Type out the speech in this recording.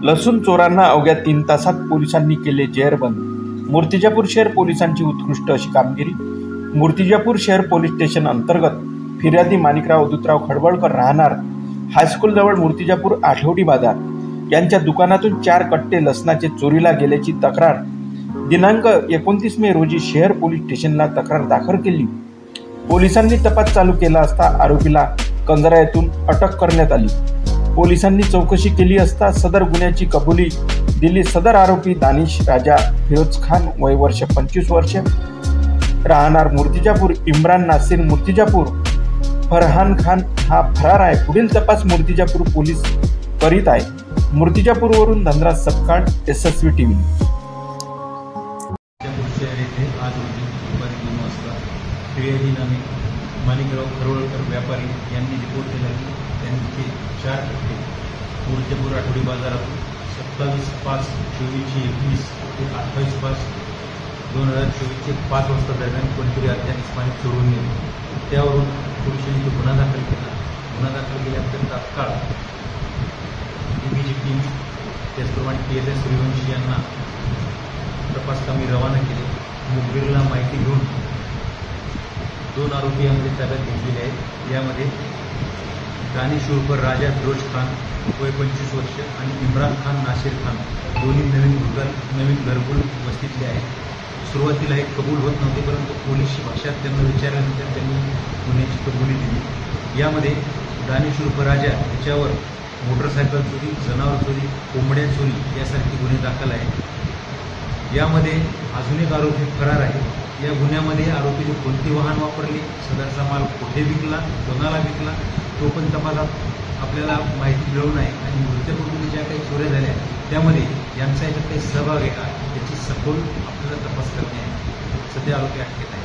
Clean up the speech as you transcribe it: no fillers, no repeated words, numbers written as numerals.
लसूण चोरांना अवघ्या 3 तासात पोलिसांनी केले जेरबंद. मूर्तिजापूर शहर पोलिसांची उत्कृष्ट अशी कामगिरी. मूर्तिजापूर शहर पोलीस स्टेशन अंतर्गत फिर्यादी माणिकराव अदुतराव खडबळकर राहणार हायस्कूल जवळ मूर्तिजापूर आठवडी बाजार यांच्या दुकानातून 4 कट्टे लसणाचे चोरीला गेल्याची तक्रार दिनांक 29 मे रोजी शहर पोलीस स्टेशनला तक्रार दाखल केली. पोलिसांनी तपास चालू केला असता आरोपीला कंगरा येथून अटक करण्यात आली. पोलिसांनी चौकशी केली असता सदर गुन्ह्याची कबुली दिली. सदर आरोपी दानिश राजा फिरोज खान वय वर्ष 25 वर्ष राहणार मूर्तिजापूर, इम्रान नासिर मूर्तिजापूर, फरहान खान हा फरार आहे. पुढील तपास मूर्तिजापूर पोलीस करीत आहे. मूर्तिजापूरवरून धनराज सपकाळ, SSV TV. आज रोजी दुपारी 2 वाजता फिर्यादीनामे माणिकराव खडबळकर व्यापारी यांनी रिपोर्ट केला की त्यांचे 4 कट्टे मूर्तिजापूर आठवडी बाजारातून 27/5/2021 ते 28/5/2024 5 वाजता दरम्यान कोणतरी अज्ञात चोरून नेले. त्यावरून पोलिसांनी गुन्हा दाखल केला. गुन्हा दाखल केल्यानंतर तात्काळ DBG टीम त्याचप्रमाणे PSI सूर्यवंशी यांना तपासकामी रवाना केले. मुखबिरला माहिती घेऊन 2 आरोपी यामध्ये ताब्यात घेतलेले आहेत. यामध्ये दानिश उर्फ राजा फिरोज खान वय 25 वर्ष आणि इम्रान खान नासिर खान दोन्ही नवीन घरकुल वस्तीतले आहेत. सुरुवातीला हे कबूल होत नव्हते, परंतु पोलीस भाषेत त्यांना विचारल्यानंतर त्यांनी गुन्ह्याची कबुली दिली. यामध्ये दानिश उर्फ राजा याच्यावर मोटरसायकल चोरी, जनावर चोरी, कोंबड्या चोरी यासारखे गुन्हे दाखल आहेत. यामध्ये अजून एक आरोपी फरार आहे. या गुन्ह्यामध्ये आरोपीने कोणते वाहन वापरले, सदरचा माल कुठे विकला, कोणाला विकला, तो पण तपासात आपल्याला माहिती मिळवून आहे. आणि मूर्तिजापूरमध्ये ज्या काही चोऱ्या झाल्या त्यामध्ये यांचा याच्यात काही सहभाग आहे का याची सखोल आपल्याला तपास करणे आहे. सध्या आरोपी अटकेत आहे.